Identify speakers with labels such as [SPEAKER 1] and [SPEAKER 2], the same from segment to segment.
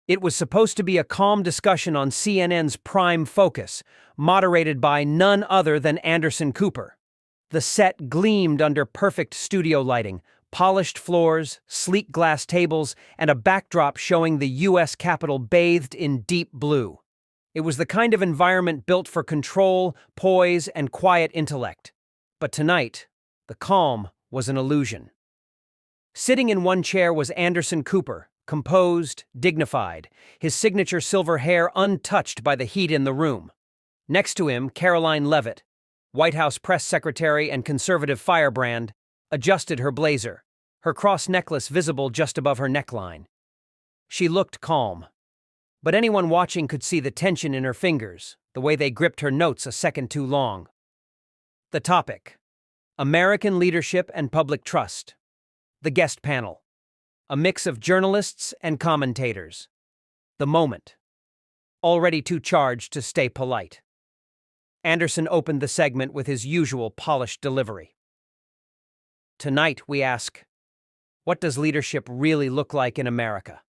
[SPEAKER 1] It was supposed to be a calm discussion on CNN's Prime Focus, moderated by none other than Anderson Cooper. The set gleamed under perfect studio lighting, polished floors, sleek glass tables, and a backdrop showing the U.S. Capitol bathed in deep blue. It was the kind of environment built for control, poise, and quiet intellect. But tonight, the calm was an illusion. Sitting in one chair was Anderson Cooper, composed, dignified, his signature silver hair untouched by the heat in the room. Next to him, Karoline Leavitt, White House press secretary and conservative firebrand, adjusted her blazer, her cross necklace visible just above her neckline. She looked calm, but anyone watching could see the tension in her fingers, the way they gripped her notes a second too long. The topic: American leadership and public trust. The guest panel: a mix of journalists and commentators. The moment: already too charged to stay polite. Anderson opened the segment with his usual polished delivery. Tonight we ask, what does leadership really look like in America?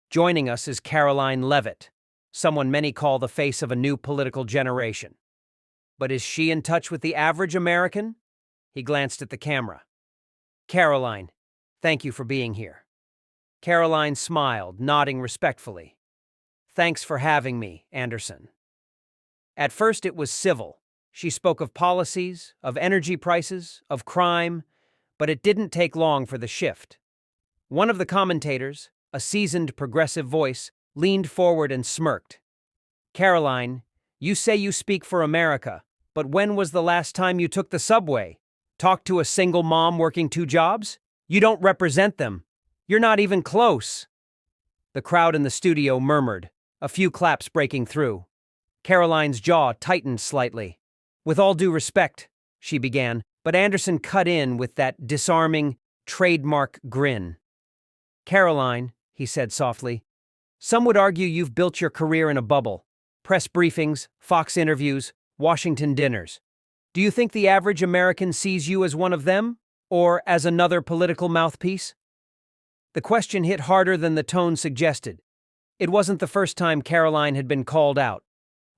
[SPEAKER 1] Joining us is Karoline Leavitt, someone many call the face of a new political generation. But is she in touch with the average American? He glanced at the camera. Karoline, thank you for being here. Karoline smiled, nodding respectfully. Thanks for having me, Anderson. At first it was civil. She spoke of policies, of energy prices, of crime, but it didn't take long for the shift. One of the commentators, a seasoned progressive voice, leaned forward and smirked. Karoline, you say you speak for America, but when was the last time you took the subway? Talked to a single mom working 2 jobs? You don't represent them. You're not even close. The crowd in the studio murmured, a few claps breaking through. Karoline's jaw tightened slightly. With all due respect, she began, but Anderson cut in with that disarming, trademark grin. Karoline, he said softly, some would argue you've built your career in a bubble. Press briefings, Fox interviews, Washington dinners. Do you think the average American sees you as one of them, or as another political mouthpiece? The question hit harder than the tone suggested. It wasn't the first time Karoline had been called out.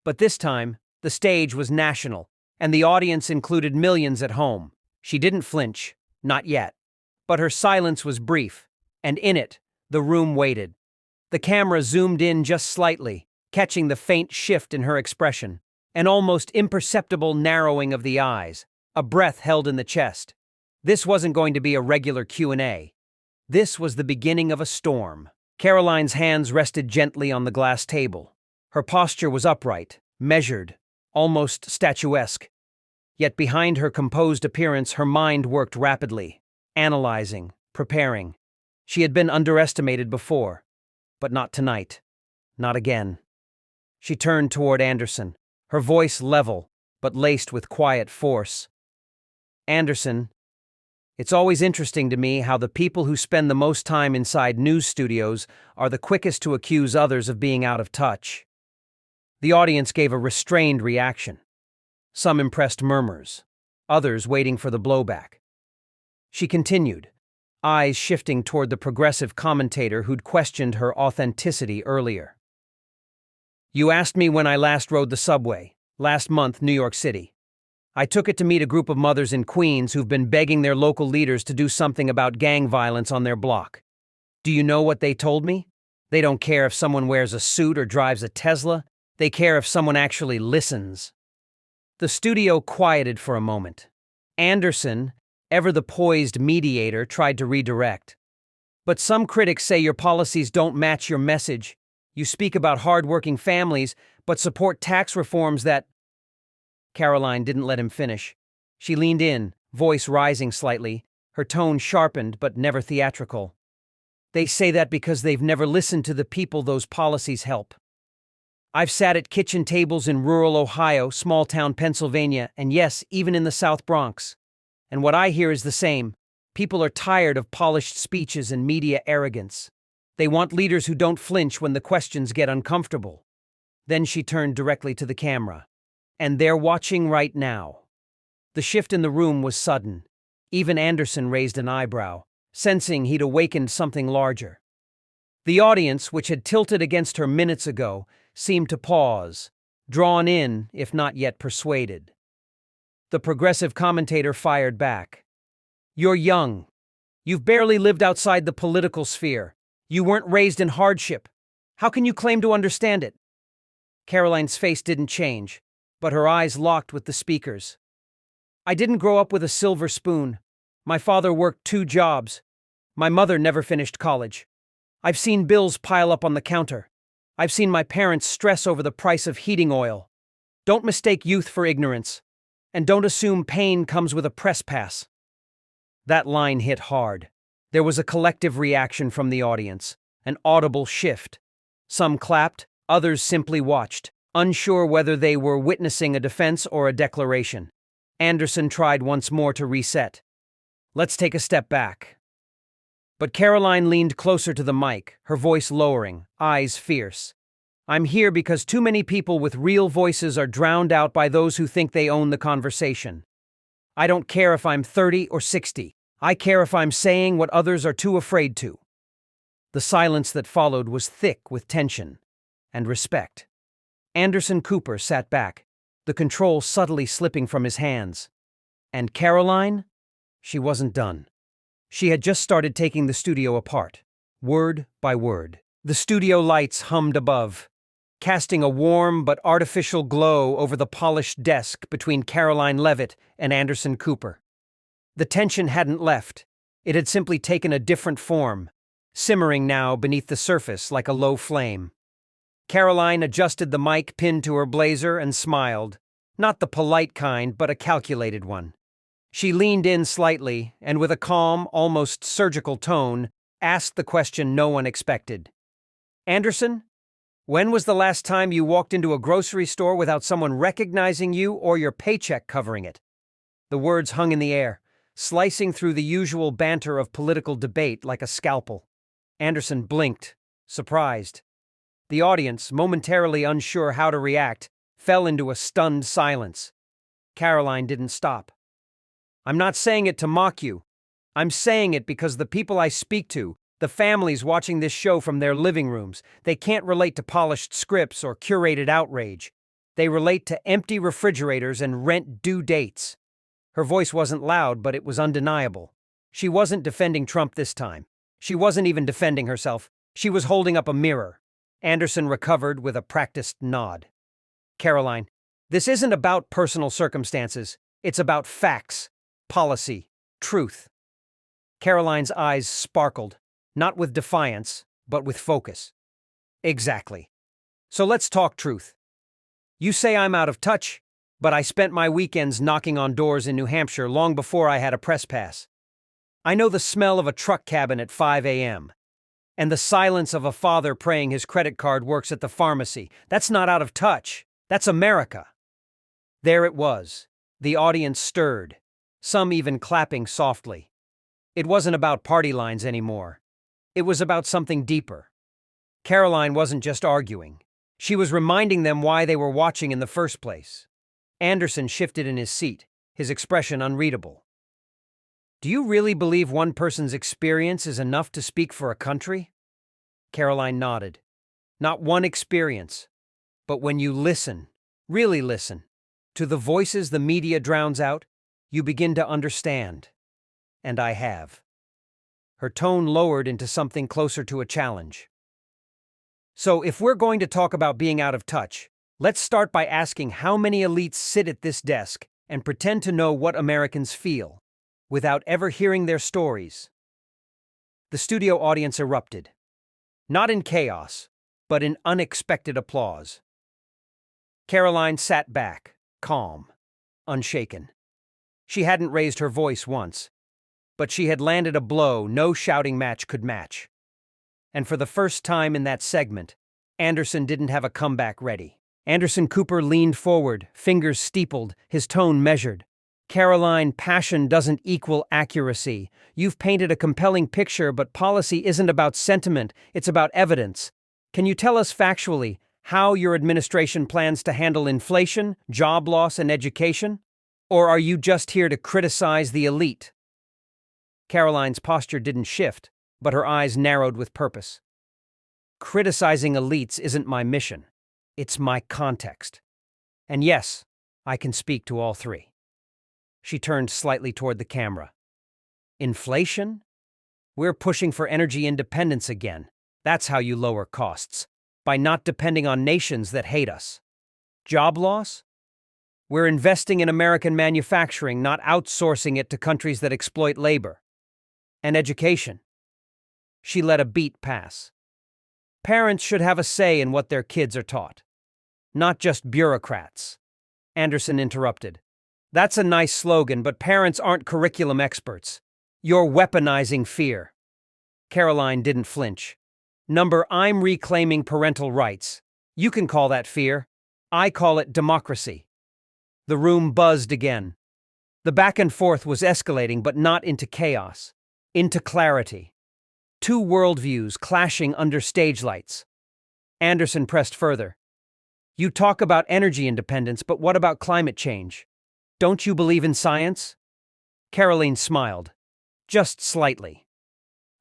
[SPEAKER 1] But this time, the stage was national, and the audience included millions at home. She didn't flinch, not yet. But her silence was brief, and in it, the room waited. The camera zoomed in just slightly, catching the faint shift in her expression, an almost imperceptible narrowing of the eyes, a breath held in the chest. This wasn't going to be a regular Q&A. This was the beginning of a storm. Karoline's hands rested gently on the glass table. Her posture was upright, measured, almost statuesque. Yet behind her composed appearance, her mind worked rapidly, analyzing, preparing. She had been underestimated before, but not tonight. Not again. She turned toward Anderson, her voice level, but laced with quiet force. Anderson, it's always interesting to me how the people who spend the most time inside news studios are the quickest to accuse others of being out of touch. The audience gave a restrained reaction. Some impressed murmurs, others waiting for the blowback. She continued, eyes shifting toward the progressive commentator who'd questioned her authenticity earlier. You asked me when I last rode the subway, last month, New York City. I took it to meet a group of mothers in Queens who've been begging their local leaders to do something about gang violence on their block. Do you know what they told me? They don't care if someone wears a suit or drives a Tesla. They care if someone actually listens. The studio quieted for a moment. Anderson, ever the poised mediator, tried to redirect. But some critics say your policies don't match your message. You speak about hard-working families, but support tax reforms that... Karoline didn't let him finish. She leaned in, voice rising slightly, her tone sharpened but never theatrical. They say that because they've never listened to the people those policies help. I've sat at kitchen tables in rural Ohio, small-town Pennsylvania, and yes, even in the South Bronx. And what I hear is the same. People are tired of polished speeches and media arrogance. They want leaders who don't flinch when the questions get uncomfortable. Then she turned directly to the camera. And they're watching right now. The shift in the room was sudden. Even Anderson raised an eyebrow, sensing he'd awakened something larger. The audience, which had tilted against her minutes ago, seemed to pause, drawn in, if not yet persuaded. The progressive commentator fired back. "You're young. You've barely lived outside the political sphere. You weren't raised in hardship. How can you claim to understand it?" Karoline's face didn't change, but her eyes locked with the speaker's. "I didn't grow up with a silver spoon. My father worked 2 jobs. My mother never finished college. I've seen bills pile up on the counter. I've seen my parents stress over the price of heating oil. Don't mistake youth for ignorance. And don't assume pain comes with a press pass." That line hit hard. There was a collective reaction from the audience, an audible shift. Some clapped, others simply watched, unsure whether they were witnessing a defense or a declaration. Anderson tried once more to reset. "Let's take a step back." But Karoline leaned closer to the mic, her voice lowering, eyes fierce. "I'm here because too many people with real voices are drowned out by those who think they own the conversation. I don't care if I'm 30 or 60. I care if I'm saying what others are too afraid to." The silence that followed was thick with tension and respect. Anderson Cooper sat back, the control subtly slipping from his hands. And Karoline? She wasn't done. She had just started taking the studio apart, word by word. The studio lights hummed above, casting a warm but artificial glow over the polished desk between Karoline Leavitt and Anderson Cooper. The tension hadn't left. It had simply taken a different form, simmering now beneath the surface like a low flame. Karoline adjusted the mic pinned to her blazer and smiled, not the polite kind, but a calculated one. She leaned in slightly and, with a calm, almost surgical tone, asked the question no one expected. "Anderson, when was the last time you walked into a grocery store without someone recognizing you or your paycheck covering it?" The words hung in the air, slicing through the usual banter of political debate like a scalpel. Anderson blinked, surprised. The audience, momentarily unsure how to react, fell into a stunned silence. Karoline didn't stop. "I'm not saying it to mock you. I'm saying it because the people I speak to, the families watching this show from their living rooms, they can't relate to polished scripts or curated outrage. They relate to empty refrigerators and rent due dates." Her voice wasn't loud, but it was undeniable. She wasn't defending Trump this time. She wasn't even defending herself. She was holding up a mirror. Anderson recovered with a practiced nod. "Karoline, this isn't about personal circumstances. It's about facts, policy, truth." Karoline's eyes sparkled, not with defiance, but with focus. "Exactly. So let's talk truth. You say I'm out of touch, but I spent my weekends knocking on doors in New Hampshire long before I had a press pass. I know the smell of a truck cabin at 5 a.m. and the silence of a father praying his credit card works at the pharmacy. That's not out of touch. That's America." There it was. The audience stirred, some even clapping softly. It wasn't about party lines anymore. It was about something deeper. Karoline wasn't just arguing. She was reminding them why they were watching in the first place. Anderson shifted in his seat, his expression unreadable. "Do you really believe one person's experience is enough to speak for a country?" Karoline nodded. "Not one experience, but when you listen, really listen, to the voices the media drowns out, you begin to understand. And I have." Her tone lowered into something closer to a challenge. "So if we're going to talk about being out of touch, let's start by asking how many elites sit at this desk and pretend to know what Americans feel, without ever hearing their stories." The studio audience erupted, not in chaos, but in unexpected applause. Karoline sat back, calm, unshaken. She hadn't raised her voice once, but she had landed a blow no shouting match could match. And for the first time in that segment, Anderson didn't have a comeback ready. Anderson Cooper leaned forward, fingers steepled, his tone measured. "Karoline, passion doesn't equal accuracy. You've painted a compelling picture, but policy isn't about sentiment, it's about evidence. Can you tell us factually how your administration plans to handle inflation, job loss, and education? Or are you just here to criticize the elite?" Karoline's posture didn't shift, but her eyes narrowed with purpose. Criticizing elites isn't my mission. It's my context. And yes, I can speak to all three. She turned slightly toward the camera. Inflation? We're pushing for energy independence again. That's how you lower costs, by not depending on nations that hate us. Job loss? We're investing in American manufacturing, not outsourcing it to countries that exploit labor. And education. She let a beat pass. Parents should have a say in what their kids are taught, not just bureaucrats. Anderson interrupted. That's a nice slogan, but parents aren't curriculum experts. You're weaponizing fear. Karoline didn't flinch. I'm reclaiming parental rights. You can call that fear. I call it democracy. The room buzzed again. The back and forth was escalating, but not into chaos, into clarity. Two worldviews clashing under stage lights. Anderson pressed further. You talk about energy independence, but what about climate change? Don't you believe in science? Karoline smiled. Just slightly.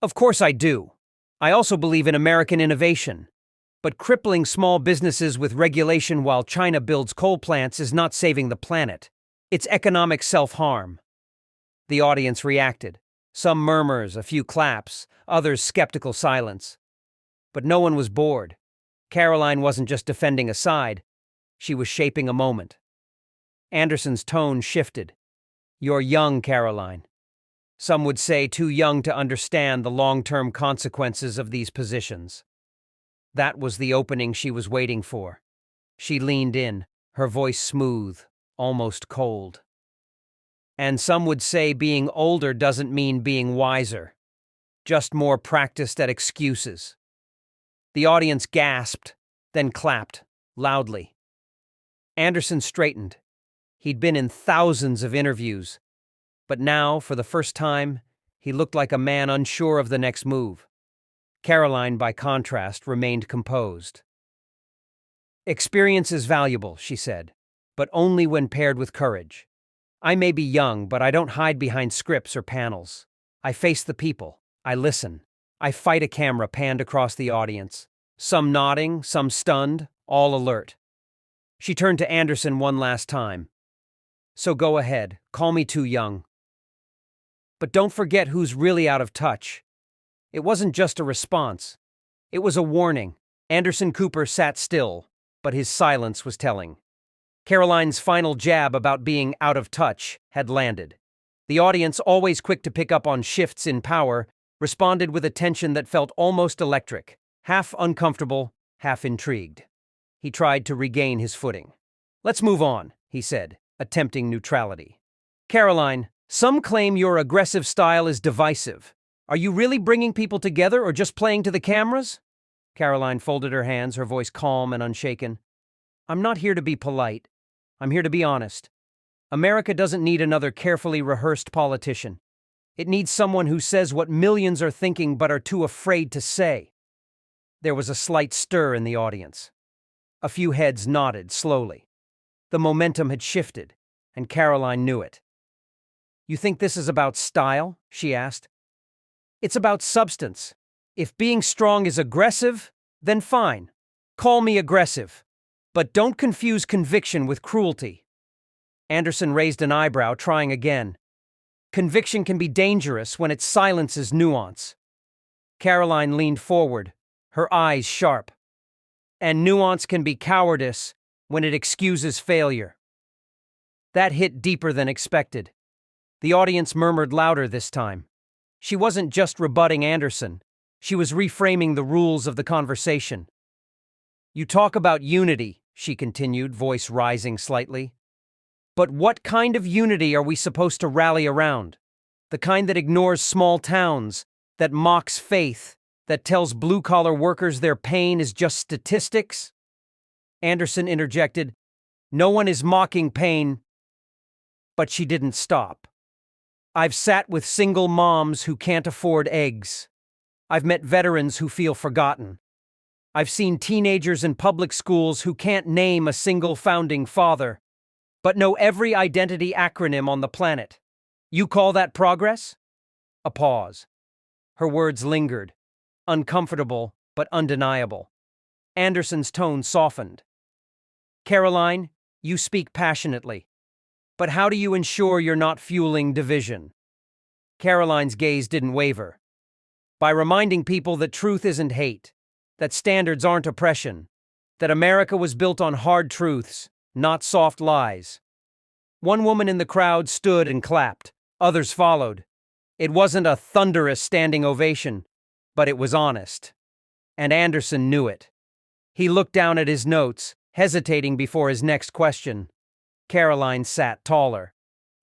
[SPEAKER 1] Of course I do. I also believe in American innovation. But crippling small businesses with regulation while China builds coal plants is not saving the planet. It's economic self-harm. The audience reacted. Some murmurs, a few claps, others skeptical silence. But no one was bored. Karoline wasn't just defending a side. She was shaping a moment. Anderson's tone shifted. You're young, Karoline. Some would say too young to understand the long-term consequences of these positions. That was the opening she was waiting for. She leaned in, her voice smooth, almost cold. And some would say being older doesn't mean being wiser, just more practiced at excuses. The audience gasped, then clapped, loudly. Anderson straightened. He'd been in thousands of interviews, but now, for the first time, he looked like a man unsure of the next move. Karoline, by contrast, remained composed. Experience is valuable, she said, but only when paired with courage. I may be young, but I don't hide behind scripts or panels. I face the people. I listen. I fight a camera panned across the audience. Some nodding, some stunned, all alert. She turned to Anderson one last time. So go ahead, call me too young. But don't forget who's really out of touch. It wasn't just a response. It was a warning. Anderson Cooper sat still, but his silence was telling. Karoline's final jab about being out of touch had landed. The audience, always quick to pick up on shifts in power, responded with a tension that felt almost electric, half uncomfortable, half intrigued. He tried to regain his footing. Let's move on, he said, attempting neutrality. Karoline, some claim your aggressive style is divisive. Are you really bringing people together or just playing to the cameras? Karoline folded her hands, her voice calm and unshaken. I'm not here to be polite. I'm here to be honest. America doesn't need another carefully rehearsed politician. It needs someone who says what millions are thinking but are too afraid to say. There was a slight stir in the audience. A few heads nodded slowly. The momentum had shifted, and Karoline knew it. You think this is about style? She asked. It's about substance. If being strong is aggressive, then fine. Call me aggressive. But don't confuse conviction with cruelty. Anderson raised an eyebrow, trying again. Conviction can be dangerous when it silences nuance. Karoline leaned forward, her eyes sharp. And nuance can be cowardice when it excuses failure. That hit deeper than expected. The audience murmured louder this time. She wasn't just rebutting Anderson. She was reframing the rules of the conversation. You talk about unity, she continued, voice rising slightly. But what kind of unity are we supposed to rally around? The kind that ignores small towns, that mocks faith, that tells blue-collar workers their pain is just statistics? Anderson interjected, No one is mocking pain. But she didn't stop. I've sat with single moms who can't afford eggs. I've met veterans who feel forgotten. I've seen teenagers in public schools who can't name a single founding father, but know every identity acronym on the planet. You call that progress? A pause. Her words lingered, uncomfortable but undeniable. Anderson's tone softened. Karoline, you speak passionately. But how do you ensure you're not fueling division? Karoline's gaze didn't waver. By reminding people that truth isn't hate, that standards aren't oppression, that America was built on hard truths, not soft lies. One woman in the crowd stood and clapped. Others followed. It wasn't a thunderous standing ovation, but it was honest. And Anderson knew it. He looked down at his notes, hesitating before his next question. Karoline sat taller.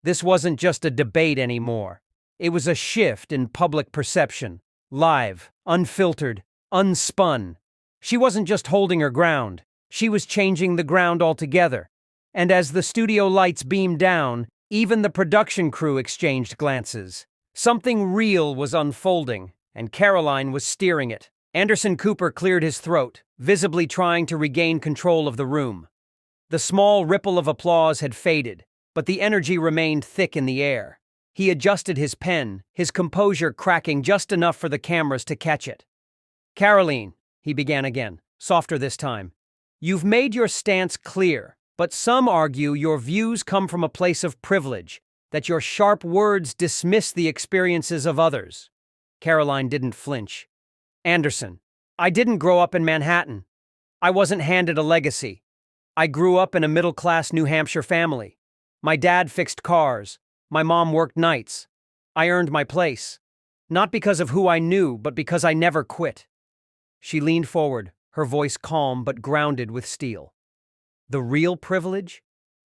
[SPEAKER 1] This wasn't just a debate anymore. It was a shift in public perception. Live, unfiltered, unspun. She wasn't just holding her ground. She was changing the ground altogether. And as the studio lights beamed down, even the production crew exchanged glances. Something real was unfolding, and Karoline was steering it. Anderson Cooper cleared his throat, visibly trying to regain control of the room. The small ripple of applause had faded, but the energy remained thick in the air. He adjusted his pen, his composure cracking just enough for the cameras to catch it. Karoline, he began again, softer this time. You've made your stance clear, but some argue your views come from a place of privilege, that your sharp words dismiss the experiences of others. Karoline didn't flinch. Anderson, I didn't grow up in Manhattan. I wasn't handed a legacy. I grew up in a middle-class New Hampshire family. My dad fixed cars. My mom worked nights. I earned my place. Not because of who I knew, but because I never quit. She leaned forward, her voice calm but grounded with steel. The real privilege?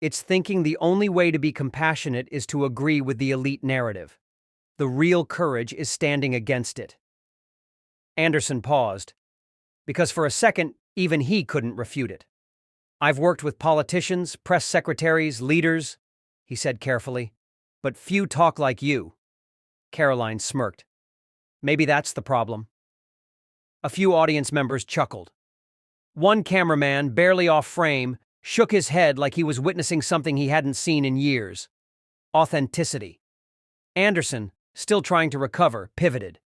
[SPEAKER 1] It's thinking the only way to be compassionate is to agree with the elite narrative. The real courage is standing against it. Anderson paused, because for a second, even he couldn't refute it. I've worked with politicians, press secretaries, leaders, he said carefully, but few talk like you. Karoline smirked. Maybe that's the problem. A few audience members chuckled. One cameraman, barely off frame, shook his head like he was witnessing something he hadn't seen in years. Authenticity. Anderson, still trying to recover, pivoted.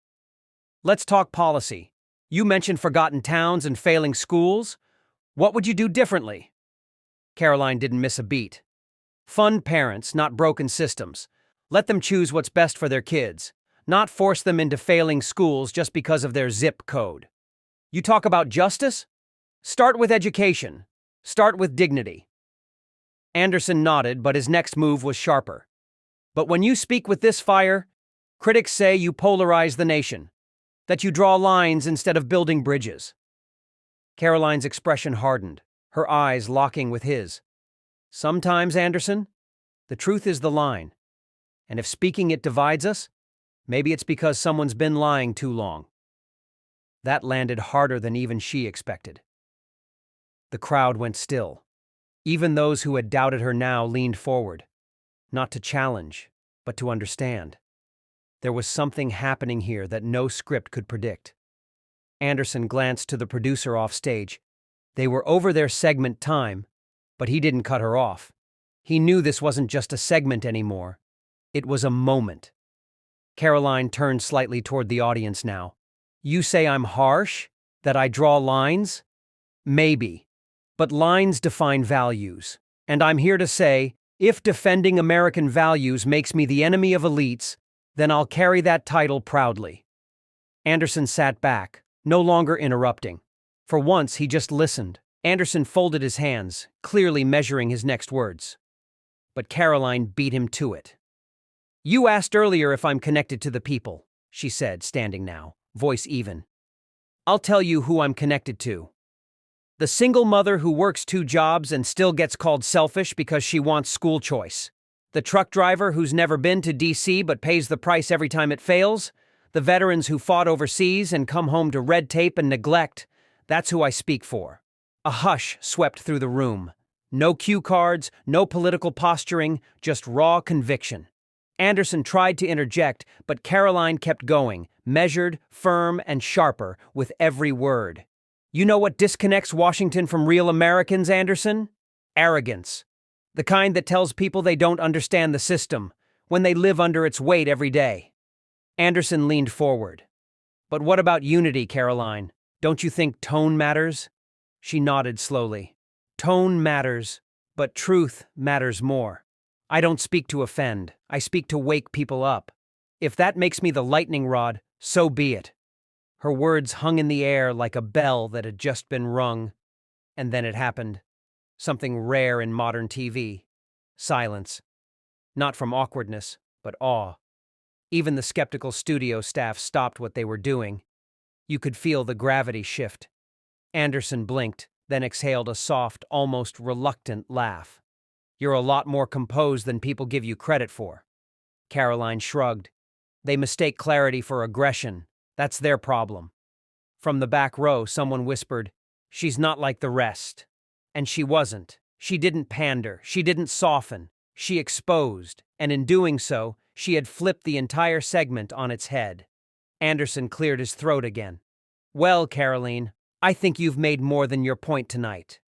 [SPEAKER 1] Let's talk policy. You mentioned forgotten towns and failing schools. What would you do differently? Karoline didn't miss a beat. Fund parents, not broken systems. Let them choose what's best for their kids, not force them into failing schools just because of their zip code. You talk about justice? Start with education. Start with dignity. Anderson nodded, but his next move was sharper. But when you speak with this fire, critics say you polarize the nation, that you draw lines instead of building bridges. Karoline's expression hardened, her eyes locking with his. Sometimes, Anderson, the truth is the line. And if speaking it divides us, maybe it's because someone's been lying too long. That landed harder than even she expected. The crowd went still. Even those who had doubted her now leaned forward, not to challenge, but to understand. There was something happening here that no script could predict. Anderson glanced to the producer off stage. They were over their segment time, but he didn't cut her off. He knew this wasn't just a segment anymore. It was a moment. Karoline turned slightly toward the audience now. You say I'm harsh? That I draw lines? Maybe. But lines define values. And I'm here to say, if defending American values makes me the enemy of elites, then I'll carry that title proudly. Anderson sat back, no longer interrupting. For once, he just listened. Anderson folded his hands, clearly measuring his next words. But Karoline beat him to it. You asked earlier if I'm connected to the people, she said, standing now, voice even. I'll tell you who I'm connected to. The single mother who works 2 jobs and still gets called selfish because she wants school choice. The truck driver who's never been to D.C. but pays the price every time it fails. The veterans who fought overseas and come home to red tape and neglect. That's who I speak for. A hush swept through the room. No cue cards, no political posturing, just raw conviction. Anderson tried to interject, but Karoline kept going, measured, firm, and sharper with every word. You know what disconnects Washington from real Americans, Anderson? Arrogance. The kind that tells people they don't understand the system, when they live under its weight every day. Anderson leaned forward. But what about unity, Karoline? Don't you think tone matters? She nodded slowly. Tone matters, but truth matters more. I don't speak to offend. I speak to wake people up. If that makes me the lightning rod, so be it. Her words hung in the air like a bell that had just been rung. And then it happened. Something rare in modern TV. Silence. Not from awkwardness, but awe. Even the skeptical studio staff stopped what they were doing. You could feel the gravity shift. Anderson blinked, then exhaled a soft, almost reluctant laugh. You're a lot more composed than people give you credit for. Karoline shrugged. They mistake clarity for aggression. That's their problem. From the back row, someone whispered, "She's not like the rest." And she wasn't. She didn't pander. She didn't soften. She exposed, and in doing so, she had flipped the entire segment on its head. Anderson cleared his throat again. Well, Karoline, I think you've made more than your point tonight.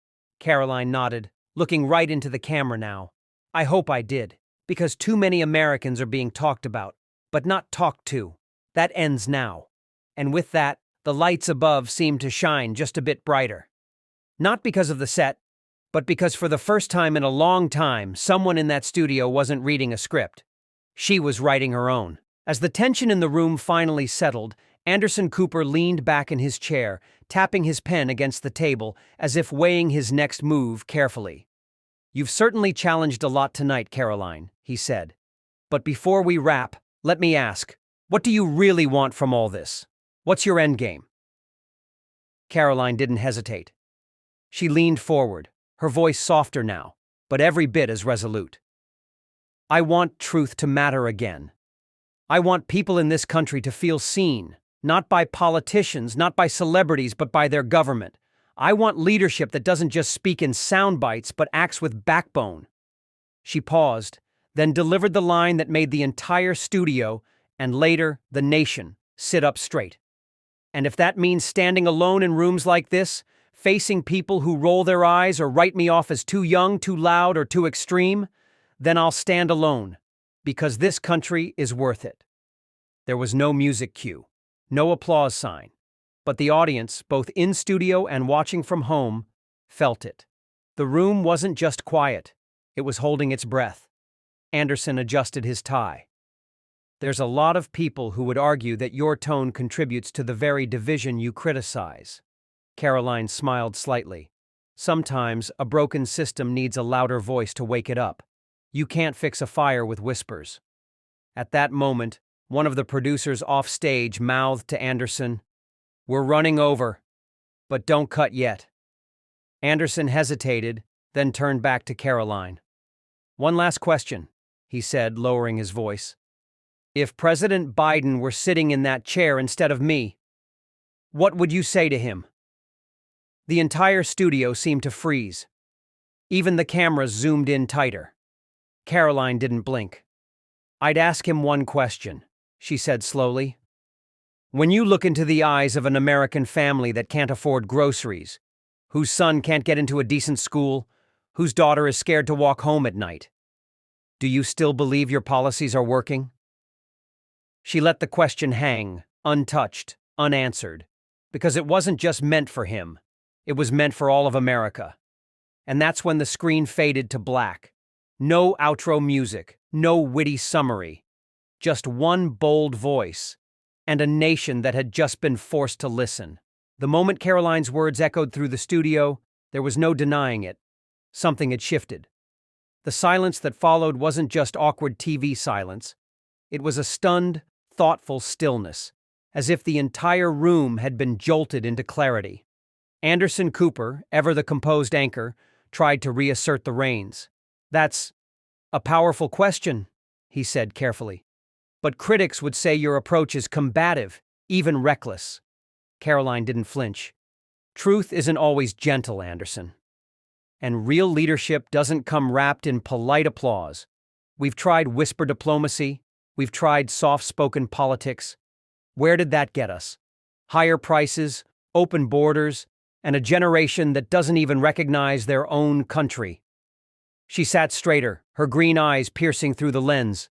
[SPEAKER 1] Karoline nodded, looking right into the camera now. I hope I did, because too many Americans are being talked about, but not talked to. That ends now. And with that, the lights above seemed to shine just a bit brighter. Not because of the set, but because for the first time in a long time, someone in that studio wasn't reading a script. She was writing her own. As the tension in the room finally settled, Anderson Cooper leaned back in his chair, tapping his pen against the table as if weighing his next move carefully. You've certainly challenged a lot tonight, Karoline, he said. But before we wrap, let me ask, what do you really want from all this? What's your endgame? Karoline didn't hesitate. She leaned forward, her voice softer now, but every bit as resolute. I want truth to matter again. I want people in this country to feel seen, not by politicians, not by celebrities, but by their government. I want leadership that doesn't just speak in sound bites, but acts with backbone. She paused, then delivered the line that made the entire studio, and later the nation, sit up straight. And if that means standing alone in rooms like this, facing people who roll their eyes or write me off as too young, too loud, or too extreme, then I'll stand alone, because this country is worth it. There was no music cue, no applause sign, but the audience, both in studio and watching from home, felt it. The room wasn't just quiet, it was holding its breath. Anderson adjusted his tie. There's a lot of people who would argue that your tone contributes to the very division you criticize. Karoline smiled slightly. Sometimes a broken system needs a louder voice to wake it up. You can't fix a fire with whispers. At that moment, one of the producers off stage mouthed to Anderson, "We're running over, but don't cut yet." Anderson hesitated, then turned back to Karoline. "One last question," he said, lowering his voice. "If President Biden were sitting in that chair instead of me, what would you say to him?" The entire studio seemed to freeze. Even the cameras zoomed in tighter. Karoline didn't blink. "I'd ask him one question," she said slowly. "When you look into the eyes of an American family that can't afford groceries, whose son can't get into a decent school, whose daughter is scared to walk home at night, do you still believe your policies are working?" She let the question hang, untouched, unanswered, because it wasn't just meant for him. It was meant for all of America. And that's when the screen faded to black. No outro music, no witty summary. Just one bold voice, and a nation that had just been forced to listen. The moment Karoline's words echoed through the studio, there was no denying it. Something had shifted. The silence that followed wasn't just awkward TV silence. It was a stunned, thoughtful stillness, as if the entire room had been jolted into clarity. Anderson Cooper, ever the composed anchor, tried to reassert the reins. "That's a powerful question," he said carefully. "But critics would say your approach is combative, even reckless." Karoline didn't flinch. "Truth isn't always gentle, Anderson. And real leadership doesn't come wrapped in polite applause. We've tried whisper diplomacy. We've tried soft-spoken politics. Where did that get us? Higher prices, open borders, and a generation that doesn't even recognize their own country." She sat straighter, her green eyes piercing through the lens.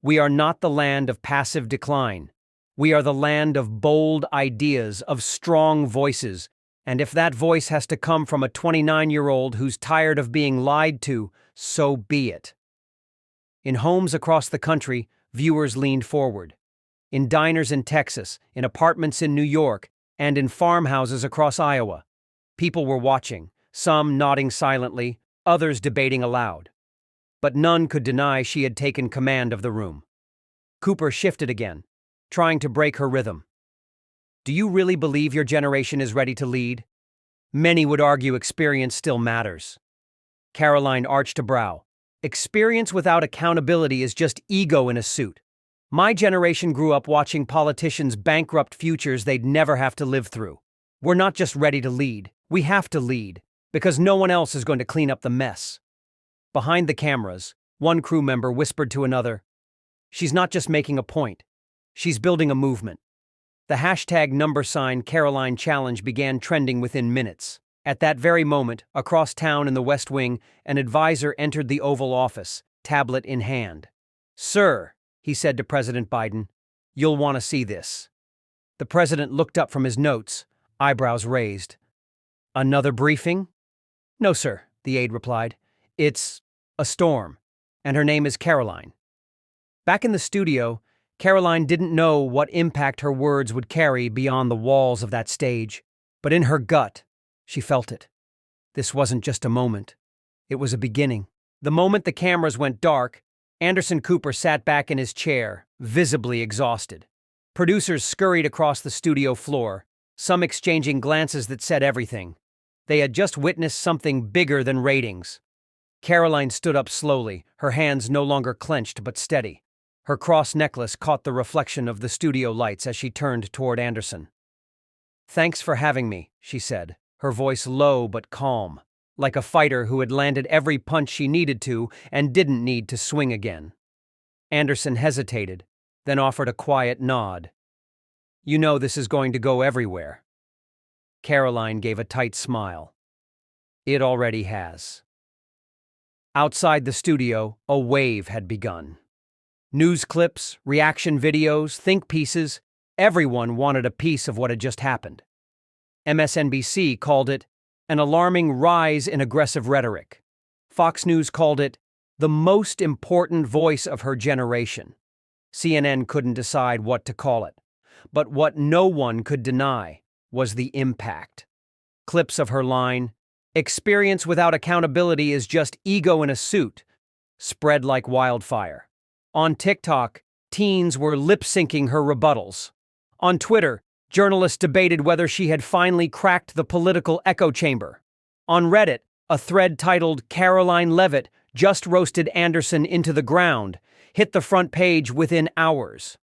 [SPEAKER 1] "We are not the land of passive decline. We are the land of bold ideas, of strong voices, and if that voice has to come from a 29-year-old who's tired of being lied to, so be it. In homes across the country, viewers leaned forward. In diners in Texas, in apartments in New York, and in farmhouses across Iowa, people were watching, some nodding silently, others debating aloud. But none could deny she had taken command of the room. Cooper shifted again, trying to break her rhythm. Do you really believe your generation is ready to lead? Many would argue experience still matters. Karoline arched a brow. Experience without accountability is just ego in a suit. My generation grew up watching politicians bankrupt futures they'd never have to live through. We're not just ready to lead, we have to lead, because no one else is going to clean up the mess. Behind the cameras, one crew member whispered to another, "She's not just making a point. She's building a movement." The hashtag #Karoline Challenge began trending within minutes. At that very moment, across town in the West Wing, an advisor entered the Oval Office, tablet in hand. "Sir," he said to President Biden, "you'll want to see this." The president looked up from his notes, eyebrows raised. "Another briefing?" "No, sir," the aide replied. "It's a storm, and her name is Karoline." Back in the studio, Karoline didn't know what impact her words would carry beyond the walls of that stage, but in her gut, she felt it. This wasn't just a moment. It was a beginning. The moment the cameras went dark, Anderson Cooper sat back in his chair, visibly exhausted. Producers scurried across the studio floor, some exchanging glances that said everything. They had just witnessed something bigger than ratings. Karoline stood up slowly, her hands no longer clenched but steady. Her cross necklace caught the reflection of the studio lights as she turned toward Anderson. "Thanks for having me," she said, her voice low but calm, like a fighter who had landed every punch she needed to and didn't need to swing again. Anderson hesitated, then offered a quiet nod. "You know this is going to go everywhere." Karoline gave a tight smile. "It already has." Outside the studio, a wave had begun. News clips, reaction videos, think pieces, everyone wanted a piece of what had just happened. MSNBC called it an alarming rise in aggressive rhetoric. Fox News called it the most important voice of her generation. CNN couldn't decide what to call it, but what no one could deny was the impact. Clips of her line, "Experience without accountability is just ego in a suit," spread like wildfire. On TikTok, teens were lip-syncing her rebuttals. On Twitter, journalists debated whether she had finally cracked the political echo chamber. On Reddit, a thread titled "Karoline Leavitt just roasted Anderson into the ground" hit the front page within hours.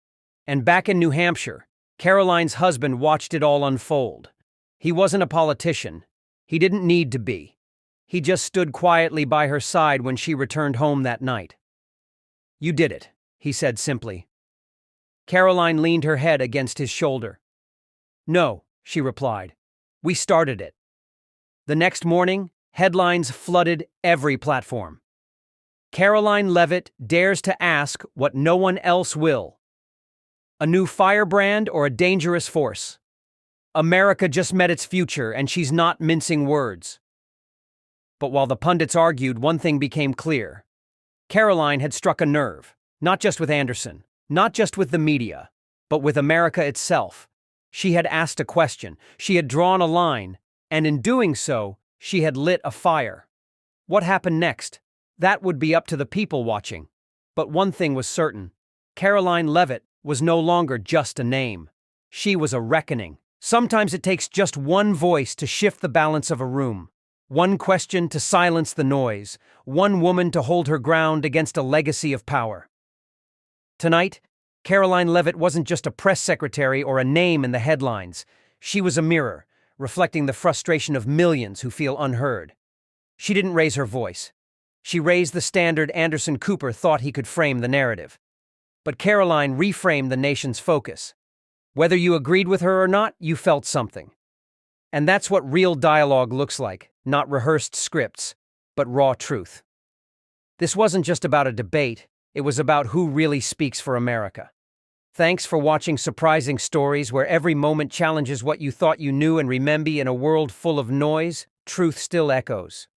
[SPEAKER 1] And back in New Hampshire, Karoline's husband watched it all unfold. He wasn't a politician. He didn't need to be. He just stood quietly by her side when she returned home that night. "You did it," he said simply. Karoline leaned her head against his shoulder. "No," she replied. "We started it." The next morning, headlines flooded every platform. Karoline Leavitt dares to ask what no one else will. A new firebrand or a dangerous force? America just met its future, and she's not mincing words. But while the pundits argued, one thing became clear. Karoline had struck a nerve, not just with Anderson, not just with the media, but with America itself. She had asked a question, she had drawn a line, and in doing so, she had lit a fire. What happened next? That would be up to the people watching. But one thing was certain. Karoline Leavitt was no longer just a name. She was a reckoning. Sometimes it takes just one voice to shift the balance of a room. One question to silence the noise, one woman to hold her ground against a legacy of power. Tonight, Karoline Leavitt wasn't just a press secretary or a name in the headlines. She was a mirror, reflecting the frustration of millions who feel unheard. She didn't raise her voice. She raised the standard Anderson Cooper thought he could frame the narrative. But Karoline reframed the nation's focus. Whether you agreed with her or not, you felt something. And that's what real dialogue looks like, not rehearsed scripts, but raw truth. This wasn't just about a debate, it was about who really speaks for America. Thanks for watching Surprising Stories, where every moment challenges what you thought you knew, and remember, in a world full of noise, truth still echoes.